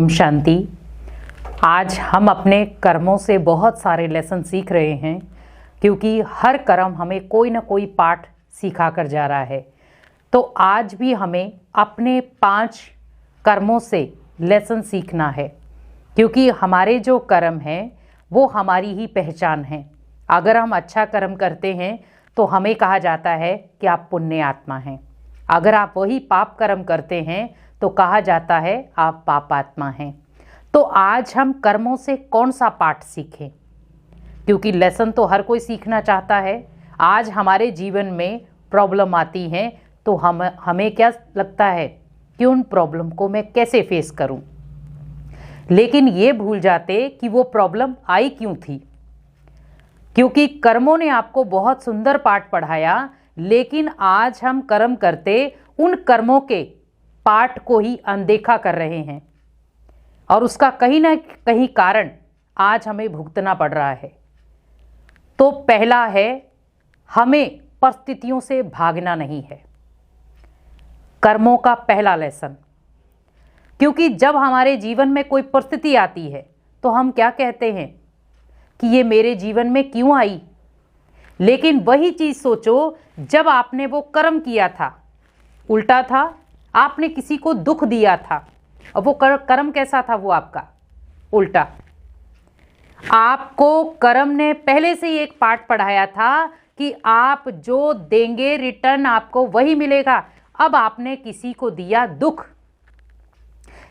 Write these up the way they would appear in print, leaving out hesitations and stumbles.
ओम शांति। आज हम अपने कर्मों से बहुत सारे लेसन सीख रहे हैं, क्योंकि हर कर्म हमें कोई ना कोई पाठ सिखा कर जा रहा है। तो आज भी हमें अपने 5 कर्मों से लेसन सीखना है, क्योंकि हमारे जो कर्म हैं वो हमारी ही पहचान है। अगर हम अच्छा कर्म करते हैं तो हमें कहा जाता है कि आप पुण्य आत्मा हैं। अगर आप वही पाप कर्म करते हैं तो कहा जाता है आप पापात्मा हैं। तो आज हम कर्मों से कौन सा पाठ सीखें, क्योंकि लेसन तो हर कोई सीखना चाहता है। आज हमारे जीवन में प्रॉब्लम आती है तो हमें क्या लगता है कि उन प्रॉब्लम को मैं कैसे फेस करूं, लेकिन ये भूल जाते कि वो प्रॉब्लम आई क्यों थी। क्योंकि कर्मों ने आपको बहुत सुंदर पाठ पढ़ाया, लेकिन आज हम कर्म करते उन कर्मों के पाठ को ही अनदेखा कर रहे हैं, और उसका कहीं ना कहीं कारण आज हमें भुगतना पड़ रहा है। तो पहला है, हमें परिस्थितियों से भागना नहीं है। कर्मों का पहला लेसन। क्योंकि जब हमारे जीवन में कोई परिस्थिति आती है तो हम क्या कहते हैं कि ये मेरे जीवन में क्यों आई। लेकिन वही चीज सोचो, जब आपने वो कर्म किया था, उल्टा था, आपने किसी को दुख दिया था, और वो कर्म कैसा था, वो आपका उल्टा। आपको कर्म ने पहले से ही एक पाठ पढ़ाया था कि आप जो देंगे रिटर्न आपको वही मिलेगा। अब आपने किसी को दिया दुख,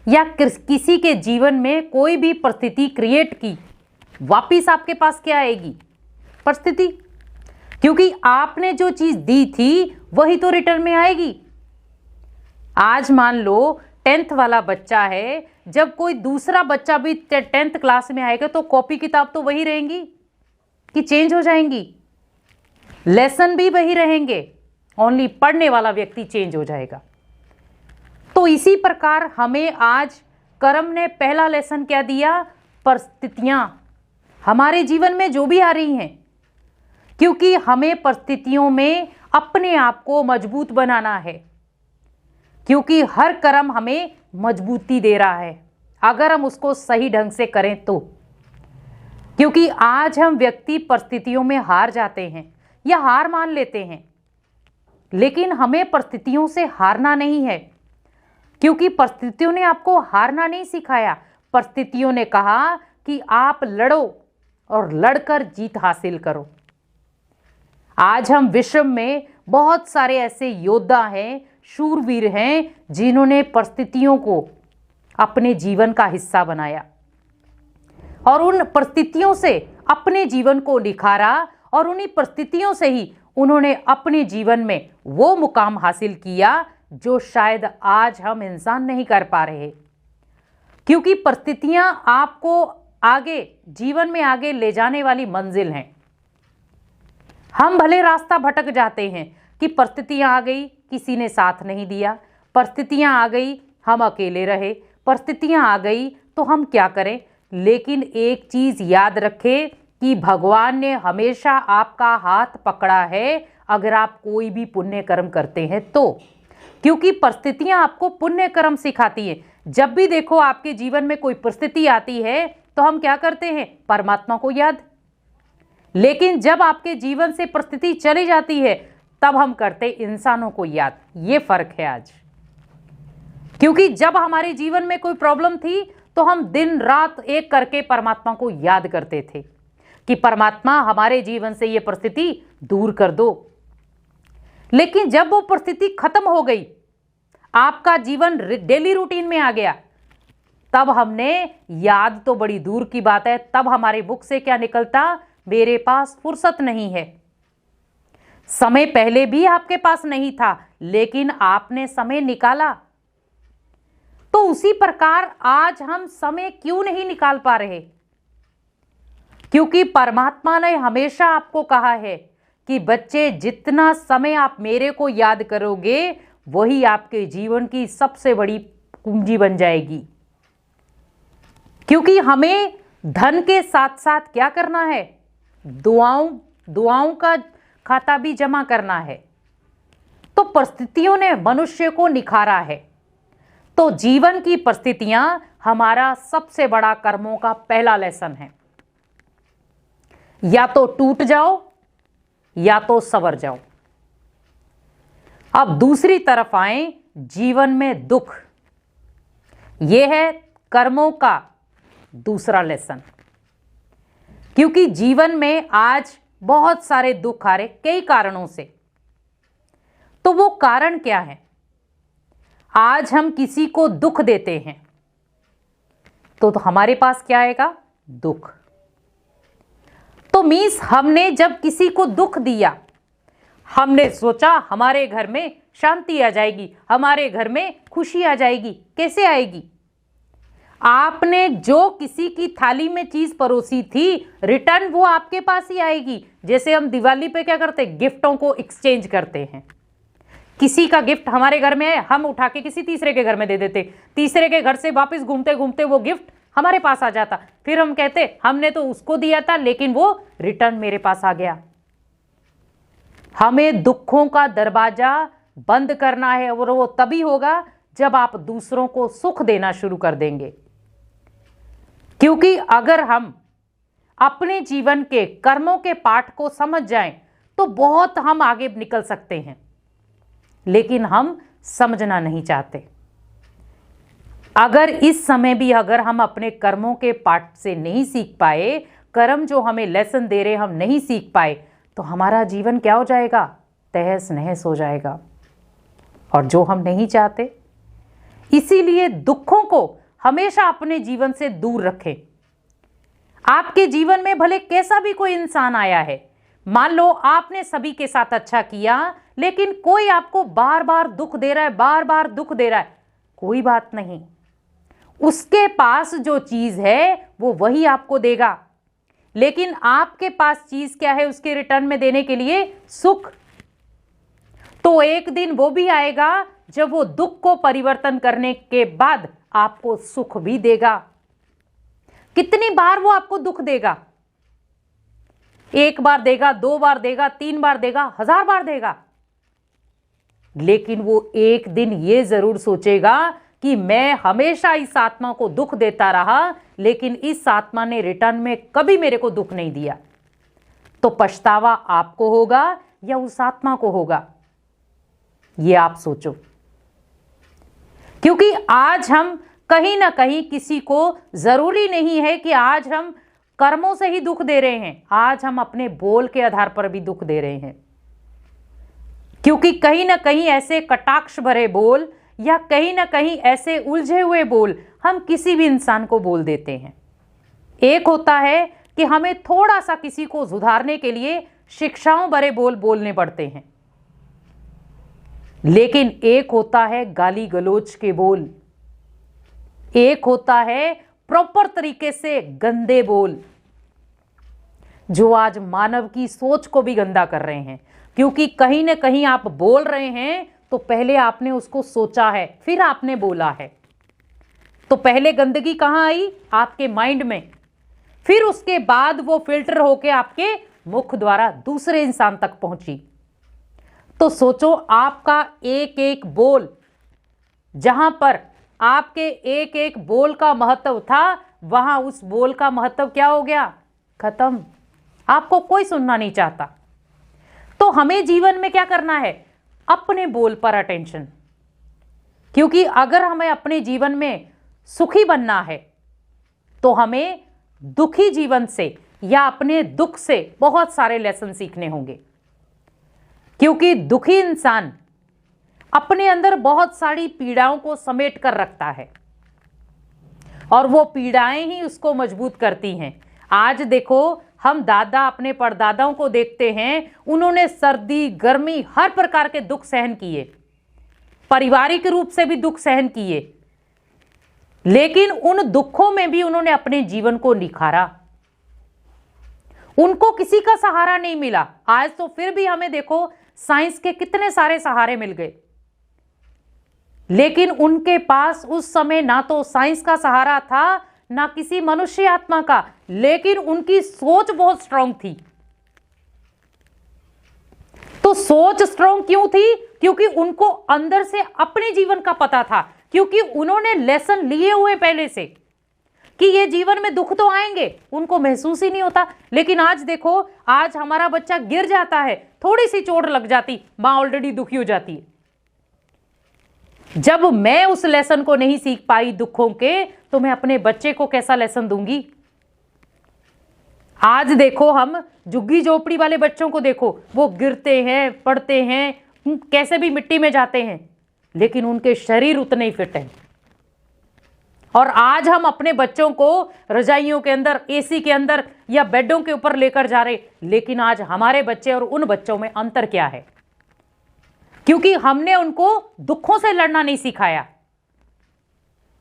या किसी के जीवन में कोई भी परिस्थिति क्रिएट की, वापिस आपके पास क्या आएगी? परिस्थिति। क्योंकि आपने जो चीज दी थी वही तो रिटर्न में आएगी। आज मान लो 10th वाला बच्चा है, जब कोई दूसरा बच्चा भी 10th क्लास में आएगा तो कॉपी किताब तो वही रहेंगी कि चेंज हो जाएंगी? लेसन भी वही रहेंगे, ओनली पढ़ने वाला व्यक्ति चेंज हो जाएगा। तो इसी प्रकार हमें आज कर्म ने पहला लेसन क्या दिया? परिस्थितियां हमारे जीवन में जो भी आ रही हैं, क्योंकि हमें परिस्थितियों में अपने आप को मजबूत बनाना है। क्योंकि हर कर्म हमें मजबूती दे रहा है, अगर हम उसको सही ढंग से करें तो। क्योंकि आज हम व्यक्ति परिस्थितियों में हार जाते हैं या हार मान लेते हैं, लेकिन हमें परिस्थितियों से हारना नहीं है। क्योंकि परिस्थितियों ने आपको हारना नहीं सिखाया। परिस्थितियों ने कहा कि आप लड़ो और लड़कर जीत हासिल करो। आज हम विश्व में बहुत सारे ऐसे योद्धा हैं, शूरवीर हैं, जिन्होंने परिस्थितियों को अपने जीवन का हिस्सा बनाया और उन परिस्थितियों से अपने जीवन को निखारा, और उन्हीं परिस्थितियों से ही उन्होंने अपने जीवन में वो मुकाम हासिल किया जो शायद आज हम इंसान नहीं कर पा रहे। क्योंकि परिस्थितियां आपको आगे जीवन में आगे ले जाने वाली मंजिल हैं। हम भले रास्ता भटक जाते हैं कि परिस्थितियां आ गई, किसी ने साथ नहीं दिया, परिस्थितियां आ गई, हम अकेले रहे, परिस्थितियां आ गई तो हम क्या करें। लेकिन एक चीज याद रखें कि भगवान ने हमेशा आपका हाथ पकड़ा है, अगर आप कोई भी पुण्य कर्म करते हैं तो। क्योंकि परिस्थितियां आपको पुण्य कर्म सिखाती हैं। जब भी देखो आपके जीवन में कोई परिस्थिति आती है तो हम क्या करते हैं? परमात्मा को याद। लेकिन जब आपके जीवन से परिस्थिति चली जाती है तब हम करते इंसानों को याद। ये फर्क है आज। क्योंकि जब हमारे जीवन में कोई प्रॉब्लम थी तो हम दिन रात एक करके परमात्मा को याद करते थे कि परमात्मा हमारे जीवन से ये परिस्थिति दूर कर दो। लेकिन जब वो परिस्थिति खत्म हो गई, आपका जीवन डेली रूटीन में आ गया, तब हमने, याद तो बड़ी दूर की बात है, तब हमारे मुख से क्या निकलता? मेरे पास फुर्सत नहीं है। समय पहले भी आपके पास नहीं था, लेकिन आपने समय निकाला। तो उसी प्रकार आज हम समय क्यों नहीं निकाल पा रहे? क्योंकि परमात्मा ने हमेशा आपको कहा है कि बच्चे, जितना समय आप मेरे को याद करोगे वही आपके जीवन की सबसे बड़ी पूंजी बन जाएगी। क्योंकि हमें धन के साथ साथ क्या करना है? दुआओं का खाता भी जमा करना है। तो परिस्थितियों ने मनुष्य को निखारा है। तो तो जीवन की परिस्थितियां हमारा सबसे बड़ा कर्मों का पहला लेसन है। या तो टूट जाओ या तो संवर जाओ। अब दूसरी तरफ आए, जीवन में दुख, यह है कर्मों का दूसरा लेसन। क्योंकि जीवन में आज बहुत सारे दुख आ रहे कई कारणों से। तो वो कारण क्या है? आज हम किसी को दुख देते हैं तो हमारे पास क्या आएगा? दुख। तो मीन्स हमने जब किसी को दुख दिया, हमने सोचा हमारे घर में शांति आ जाएगी, हमारे घर में खुशी आ जाएगी। कैसे आएगी? आपने जो किसी की थाली में चीज परोसी थी, रिटर्न वो आपके पास ही आएगी। जैसे हम दिवाली पे क्या करते हैं? गिफ्टों को एक्सचेंज करते हैं। किसी का गिफ्ट हमारे घर में है, हम उठा के किसी तीसरे के घर में दे देते, तीसरे के घर से वापस घूमते घूमते वो गिफ्ट हमारे पास आ जाता। फिर हम कहते हमने तो उसको दिया था लेकिन वो रिटर्न मेरे पास आ गया। हमें दुखों का दरवाजा बंद करना है और वो तभी होगा जब आप दूसरों को सुख देना शुरू कर देंगे। क्योंकि अगर हम अपने जीवन के कर्मों के पाठ को समझ जाएं तो बहुत हम आगे निकल सकते हैं, लेकिन हम समझना नहीं चाहते। अगर इस समय भी अगर हम अपने कर्मों के पाठ से नहीं सीख पाए, कर्म जो हमें लेसन दे रहे हम नहीं सीख पाए, तो हमारा जीवन क्या हो जाएगा? तहस नहस हो जाएगा, और जो हम नहीं चाहते। इसीलिए दुखों को हमेशा अपने जीवन से दूर रखें। आपके जीवन में भले कैसा भी कोई इंसान आया है, मान लो आपने सभी के साथ अच्छा किया लेकिन कोई आपको बार बार दुख दे रहा है, बार बार दुख दे रहा है, कोई बात नहीं। उसके पास जो चीज है वो वही आपको देगा, लेकिन आपके पास चीज क्या है उसके रिटर्न में देने के लिए? सुख। तो एक दिन वो भी आएगा जब वो दुख को परिवर्तन करने के बाद आपको सुख भी देगा। कितनी बार वो आपको दुख देगा? एक बार देगा, 2 बार देगा, 3 बार देगा, 1000 बार देगा, लेकिन वो एक दिन ये जरूर सोचेगा कि मैं हमेशा इस आत्मा को दुख देता रहा लेकिन इस आत्मा ने रिटर्न में कभी मेरे को दुख नहीं दिया। तो पछतावा आपको होगा या उस आत्मा को होगा? ये आप सोचो। क्योंकि आज हम कहीं ना कहीं किसी को, जरूरी नहीं है कि आज हम कर्मों से ही दुख दे रहे हैं, आज हम अपने बोल के आधार पर भी दुख दे रहे हैं। क्योंकि कहीं ना कहीं ऐसे कटाक्ष भरे बोल या कहीं ना कहीं ऐसे उलझे हुए बोल हम किसी भी इंसान को बोल देते हैं। एक होता है कि हमें थोड़ा सा किसी को सुधारने के लिए शिक्षाओं भरे बोल बोलने पड़ते हैं, लेकिन एक होता है गाली गलौज के बोल, एक होता है प्रॉपर तरीके से गंदे बोल, जो आज मानव की सोच को भी गंदा कर रहे हैं। क्योंकि कहीं ना कहीं आप बोल रहे हैं तो पहले आपने उसको सोचा है, फिर आपने बोला है। तो पहले गंदगी कहां आई? आपके माइंड में, फिर उसके बाद वो फिल्टर होके आपके मुख द्वारा दूसरे इंसान तक पहुंची। तो सोचो, आपका एक एक बोल, जहां पर आपके एक एक बोल का महत्व था, वहां उस बोल का महत्व क्या हो गया? खत्म। आपको कोई सुनना नहीं चाहता। तो हमें जीवन में क्या करना है? अपने बोल पर अटेंशन। क्योंकि अगर हमें अपने जीवन में सुखी बनना है तो हमें दुखी जीवन से या अपने दुख से बहुत सारे लेसन सीखने होंगे। क्योंकि दुखी इंसान अपने अंदर बहुत सारी पीड़ाओं को समेट कर रखता है और वो पीड़ाएं ही उसको मजबूत करती हैं। आज देखो, हम दादा अपने परदादाओं को देखते हैं, उन्होंने सर्दी गर्मी हर प्रकार के दुख सहन किए, पारिवारिक रूप से भी दुख सहन किए, लेकिन उन दुखों में भी उन्होंने अपने जीवन को निखारा। उनको किसी का सहारा नहीं मिला। आज तो फिर भी हमें देखो, साइंस के कितने सारे सहारे मिल गए, लेकिन उनके पास उस समय ना तो साइंस का सहारा था ना किसी मनुष्य आत्मा का, लेकिन उनकी सोच बहुत स्ट्रांग थी। तो सोच स्ट्रांग क्यों थी? क्योंकि उनको अंदर से अपने जीवन का पता था क्योंकि उन्होंने लेसन लिए हुए पहले से कि ये जीवन में दुख तो आएंगे, उनको महसूस ही नहीं होता। लेकिन आज देखो, आज हमारा बच्चा गिर जाता है, थोड़ी सी चोट लग जाती, मां ऑलरेडी दुखी हो जाती है। जब मैं उस लेसन को नहीं सीख पाई दुखों के, तो मैं अपने बच्चे को कैसा लेसन दूंगी। आज देखो, हम झुग्गी झोपड़ी वाले बच्चों को देखो, वो गिरते हैं, पड़ते हैं, कैसे भी मिट्टी में जाते हैं, लेकिन उनके शरीर उतने ही फिट हैं। और आज हम अपने बच्चों को रजाइयों के अंदर, एसी के अंदर या बेडों के ऊपर लेकर जा रहे, लेकिन आज हमारे बच्चे और उन बच्चों में अंतर क्या है? क्योंकि हमने उनको दुखों से लड़ना नहीं सिखाया।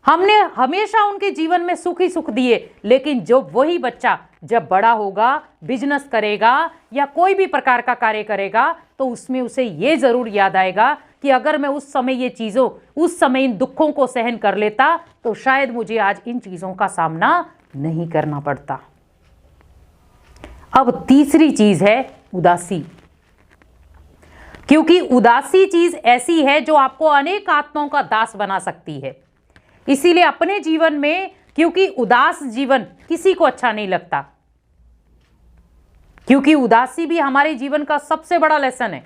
हमने हमेशा उनके जीवन में सुख ही सुख दिए, लेकिन जो वही बच्चा जब बड़ा होगा, बिजनेस करेगा या कोई भी प्रकार का कार्य करेगा, तो उसमें उसे यह जरूर याद आएगा कि अगर मैं उस समय इन दुखों को सहन कर लेता, तो शायद मुझे आज इन चीजों का सामना नहीं करना पड़ता। अब तीसरी चीज है उदासी। क्योंकि उदासी चीज ऐसी है जो आपको अनेक आत्माओं का दास बना सकती है। इसीलिए अपने जीवन में, क्योंकि उदास जीवन किसी को अच्छा नहीं लगता, क्योंकि उदासी भी हमारे जीवन का सबसे बड़ा लेसन है।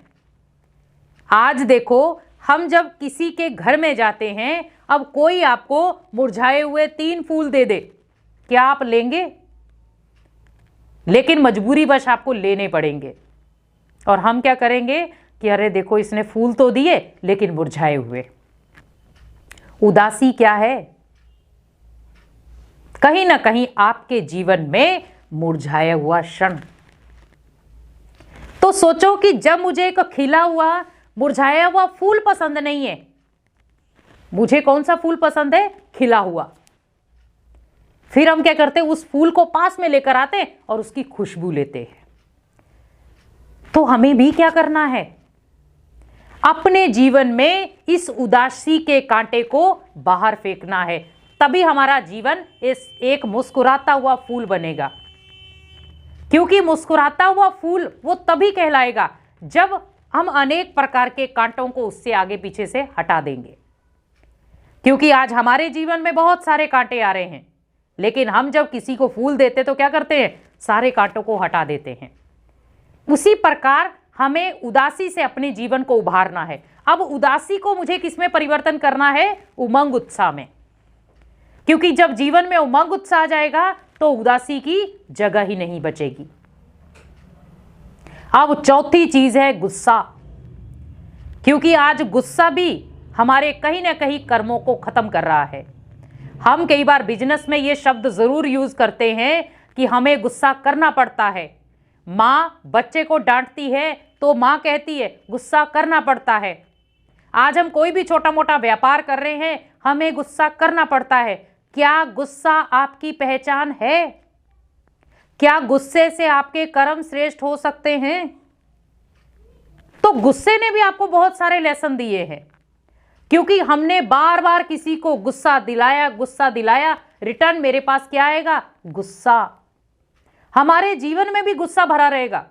आज देखो, हम जब किसी के घर में जाते हैं, अब कोई आपको मुरझाए हुए 3 फूल दे दे, क्या आप लेंगे? लेकिन मजबूरीवश आपको लेने पड़ेंगे। और हम क्या करेंगे कि अरे देखो, इसने फूल तो दिए लेकिन मुरझाए हुए। उदासी क्या है? कहीं ना कहीं आपके जीवन में मुरझाया हुआ क्षण। तो सोचो कि जब मुझे एक खिला हुआ मुरझाया हुआ फूल पसंद नहीं है, मुझे कौन सा फूल पसंद है? खिला हुआ। फिर हम क्या करते हैं? उस फूल को पास में लेकर आते हैं और उसकी खुशबू लेते हैं। तो हमें भी क्या करना है? अपने जीवन में इस उदासी के कांटे को बाहर फेंकना है, तभी हमारा जीवन एक मुस्कुराता हुआ फूल बनेगा। क्योंकि मुस्कुराता हुआ फूल वो तभी कहलाएगा जब हम अनेक प्रकार के कांटों को उससे आगे पीछे से हटा देंगे। क्योंकि आज हमारे जीवन में बहुत सारे कांटे आ रहे हैं, लेकिन हम जब किसी को फूल देते तो क्या करते हैं? सारे कांटों को हटा देते हैं। उसी प्रकार हमें उदासी से अपने जीवन को उभारना है। अब उदासी को मुझे किसमें परिवर्तन करना है? उमंग उत्साह में। क्योंकि जब जीवन में उमंग उत्साह आ जाएगा तो उदासी की जगह ही नहीं बचेगी। अब चौथी चीज है गुस्सा। क्योंकि आज गुस्सा भी हमारे कहीं ना कहीं कर्मों को खत्म कर रहा है। हम कई बार बिजनेस में ये शब्द जरूर यूज करते हैं कि हमें गुस्सा करना पड़ता है। मां बच्चे को डांटती है तो मां कहती है गुस्सा करना पड़ता है। आज हम कोई भी छोटा मोटा व्यापार कर रहे हैं, हमें गुस्सा करना पड़ता है। क्या गुस्सा आपकी पहचान है? क्या गुस्से से आपके कर्म श्रेष्ठ हो सकते हैं? तो गुस्से ने भी आपको बहुत सारे लेसन दिए हैं। क्योंकि हमने बार बार किसी को गुस्सा दिलाया, रिटर्न मेरे पास क्या आएगा? गुस्सा। हमारे जीवन में भी गुस्सा भरा रहेगा।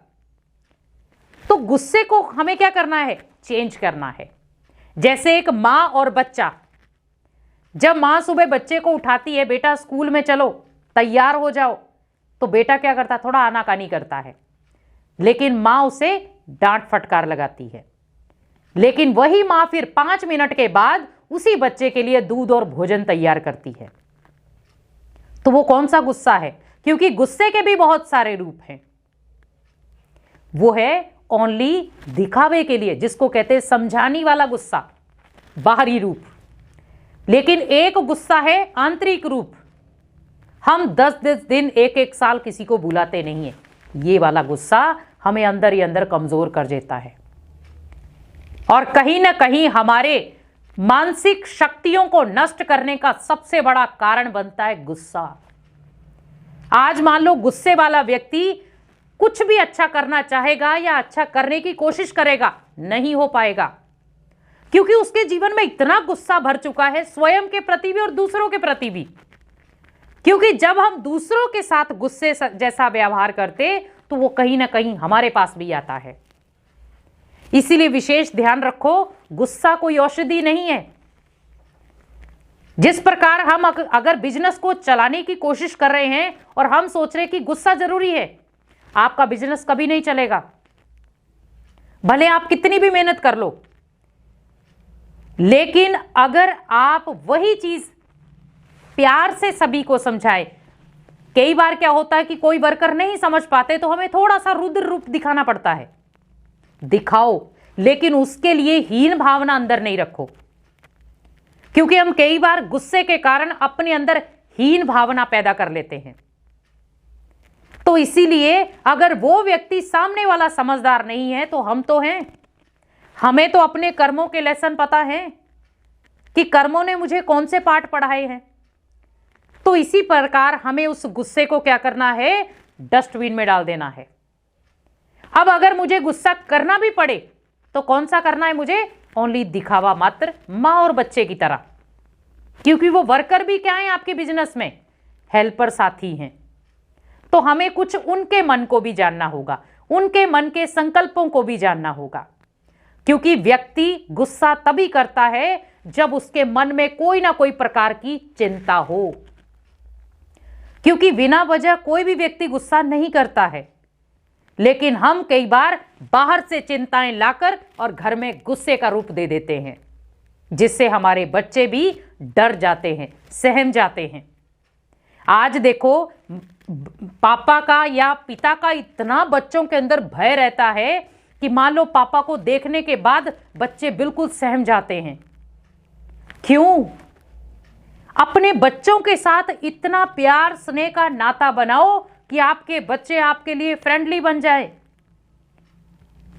तो गुस्से को हमें क्या करना है? चेंज करना है। जैसे एक मां और बच्चा, जब मां सुबह बच्चे को उठाती है, बेटा स्कूल में चलो, तैयार हो जाओ, तो बेटा क्या करता है? थोड़ा आनाकानी करता है, लेकिन मां उसे डांट फटकार लगाती है। लेकिन वही मां फिर 5 मिनट के बाद उसी बच्चे के लिए दूध और भोजन तैयार करती है। तो वो कौन सा गुस्सा है? क्योंकि गुस्से के भी बहुत सारे रूप हैं। वो है ओनली दिखावे के लिए, जिसको कहते हैं समझाने वाला गुस्सा, बाहरी रूप। लेकिन एक गुस्सा है आंतरिक रूप। हम 10-10 दिन, 1-1 साल किसी को बुलाते नहीं है। ये वाला गुस्सा हमें अंदर ही अंदर कमजोर कर देता है और कहीं ना कहीं हमारे मानसिक शक्तियों को नष्ट करने का सबसे बड़ा कारण बनता है गुस्सा। आज मान लो गुस्से वाला व्यक्ति कुछ भी अच्छा करना चाहेगा या अच्छा करने की कोशिश करेगा, नहीं हो पाएगा। क्योंकि उसके जीवन में इतना गुस्सा भर चुका है, स्वयं के प्रति भी और दूसरों के प्रति भी। क्योंकि जब हम दूसरों के साथ गुस्से जैसा व्यवहार करते तो वो कहीं ना कहीं हमारे पास भी आता है। इसीलिए विशेष ध्यान रखो, गुस्सा कोई औषधि नहीं है। जिस प्रकार हम अगर बिजनेस को चलाने की कोशिश कर रहे हैं और हम सोच रहे हैं कि गुस्सा जरूरी है, आपका बिजनेस कभी नहीं चलेगा, भले आप कितनी भी मेहनत कर लो। लेकिन अगर आप वही चीज प्यार से सभी को समझाए, कई बार क्या होता है कि कोई वर्कर नहीं समझ पाते तो हमें थोड़ा सा रुद्र रूप दिखाना पड़ता है, दिखाओ, लेकिन उसके लिए हीन भावना अंदर नहीं रखो, क्योंकि हम कई बार गुस्से के कारण अपने अंदर हीन भावना पैदा कर लेते हैं। तो इसीलिए अगर वो व्यक्ति सामने वाला समझदार नहीं है तो हम तो हैं, हमें तो अपने कर्मों के लेसन पता है कि कर्मों ने मुझे कौन से पाठ पढ़ाए हैं। तो इसी प्रकार हमें उस गुस्से को क्या करना है, डस्टबिन में डाल देना है। अब अगर मुझे गुस्सा करना भी पड़े तो कौन सा करना है मुझे, ओनली दिखावा मात्र, मां और बच्चे की तरह, क्योंकि वो वर्कर भी क्या है आपके बिजनेस में, हेल्पर साथी हैं। तो हमें कुछ उनके मन को भी जानना होगा, उनके मन के संकल्पों को भी जानना होगा, क्योंकि व्यक्ति गुस्सा तभी करता है जब उसके मन में कोई ना कोई प्रकार की चिंता हो, क्योंकि बिना वजह कोई भी व्यक्ति गुस्सा नहीं करता है। लेकिन हम कई बार बाहर से चिंताएं लाकर और घर में गुस्से का रूप दे देते हैं, जिससे हमारे बच्चे भी डर जाते हैं, सहम जाते हैं। आज देखो, पापा का या पिता का इतना बच्चों के अंदर भय रहता है कि मान लो पापा को देखने के बाद बच्चे बिल्कुल सहम जाते हैं। क्यों? अपने बच्चों के साथ इतना प्यार स्नेह का नाता बनाओ कि आपके बच्चे आपके लिए फ्रेंडली बन जाए।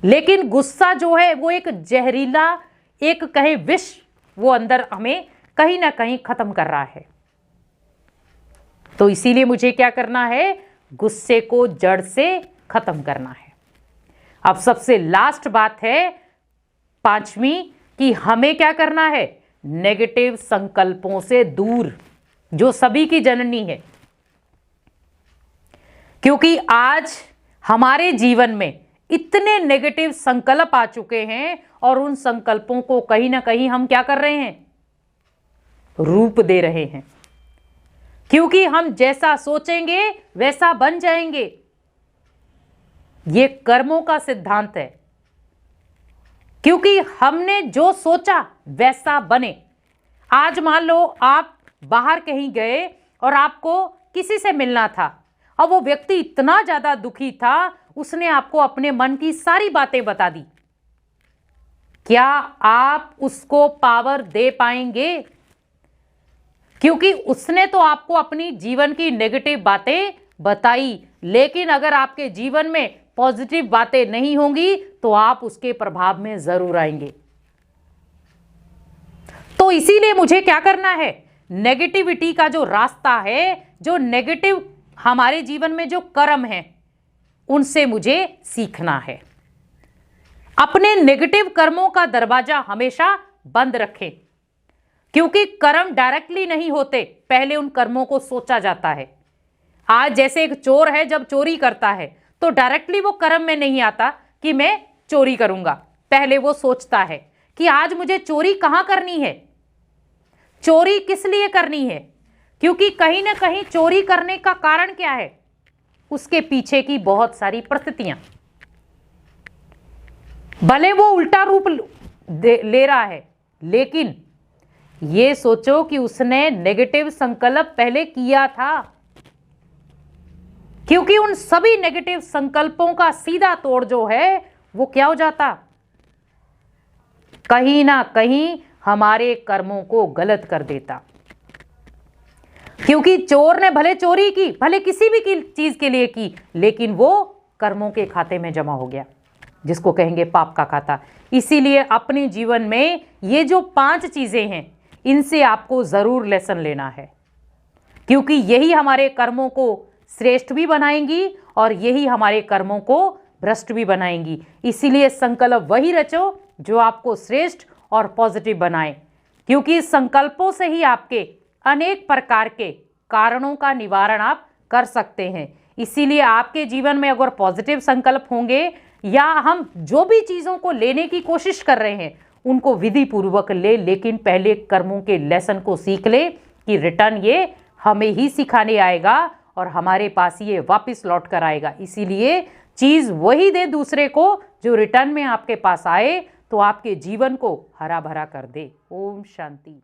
लेकिन गुस्सा जो है वो एक जहरीला, एक कहे विष, वो अंदर हमें कहीं ना कहीं खत्म कर रहा है। तो इसीलिए मुझे क्या करना है, गुस्से को जड़ से खत्म करना है। अब सबसे लास्ट बात है, पांचवी, कि हमें क्या करना है, नेगेटिव संकल्पों से दूर, जो सभी की जननी है। क्योंकि आज हमारे जीवन में इतने नेगेटिव संकल्प आ चुके हैं और उन संकल्पों को कहीं ना कहीं हम क्या कर रहे हैं, रूप दे रहे हैं, क्योंकि हम जैसा सोचेंगे वैसा बन जाएंगे। ये कर्मों का सिद्धांत है, क्योंकि हमने जो सोचा वैसा बने। आज मान लो आप बाहर कहीं गए और आपको किसी से मिलना था, और वो व्यक्ति इतना ज्यादा दुखी था, उसने आपको अपने मन की सारी बातें बता दी। क्या आप उसको पावर दे पाएंगे? क्योंकि उसने तो आपको अपनी जीवन की नेगेटिव बातें बताई, लेकिन अगर आपके जीवन में पॉजिटिव बातें नहीं होंगी तो आप उसके प्रभाव में जरूर आएंगे। तो इसीलिए मुझे क्या करना है, नेगेटिविटी का जो रास्ता है, जो नेगेटिव हमारे जीवन में जो कर्म है, उनसे मुझे सीखना है। अपने नेगेटिव कर्मों का दरवाजा हमेशा बंद रखें, क्योंकि कर्म डायरेक्टली नहीं होते, पहले उन कर्मों को सोचा जाता है। आज जैसे एक चोर है, जब चोरी करता है तो डायरेक्टली वो कर्म में नहीं आता कि मैं चोरी करूंगा, पहले वो सोचता है कि आज मुझे चोरी कहां करनी है, चोरी किस लिए करनी है, क्योंकि कहीं ना कहीं चोरी करने का कारण क्या है, उसके पीछे की बहुत सारी परिस्थितियां। भले वो उल्टा रूप ले रहा है, लेकिन ये सोचो कि उसने नेगेटिव संकल्प पहले किया था, क्योंकि उन सभी नेगेटिव संकल्पों का सीधा तोड़ जो है वो क्या हो जाता, कहीं ना कहीं हमारे कर्मों को गलत कर देता। क्योंकि चोर ने भले चोरी की, भले किसी भी चीज के लिए की, लेकिन वो कर्मों के खाते में जमा हो गया, जिसको कहेंगे पाप का खाता। इसीलिए अपने जीवन में ये जो 5 चीजें हैं, इनसे आपको जरूर लेसन लेना है, क्योंकि यही हमारे कर्मों को श्रेष्ठ भी बनाएंगी और यही हमारे कर्मों को भ्रष्ट भी बनाएंगी। इसीलिए संकल्प वही रचो जो आपको श्रेष्ठ और पॉजिटिव बनाए, क्योंकि संकल्पों से ही आपके अनेक प्रकार के कारणों का निवारण आप कर सकते हैं। इसीलिए आपके जीवन में अगर पॉजिटिव संकल्प होंगे, या हम जो भी चीज़ों को लेने की कोशिश कर रहे हैं उनको विधि पूर्वक ले, लेकिन पहले कर्मों के लेसन को सीख ले कि रिटर्न ये हमें ही सिखाने आएगा और हमारे पास ये वापस लौट कर आएगा। इसीलिए चीज वही दे दूसरे को जो रिटर्न में आपके पास आए, तो आपके जीवन को हरा भरा कर दे। ओम शांति।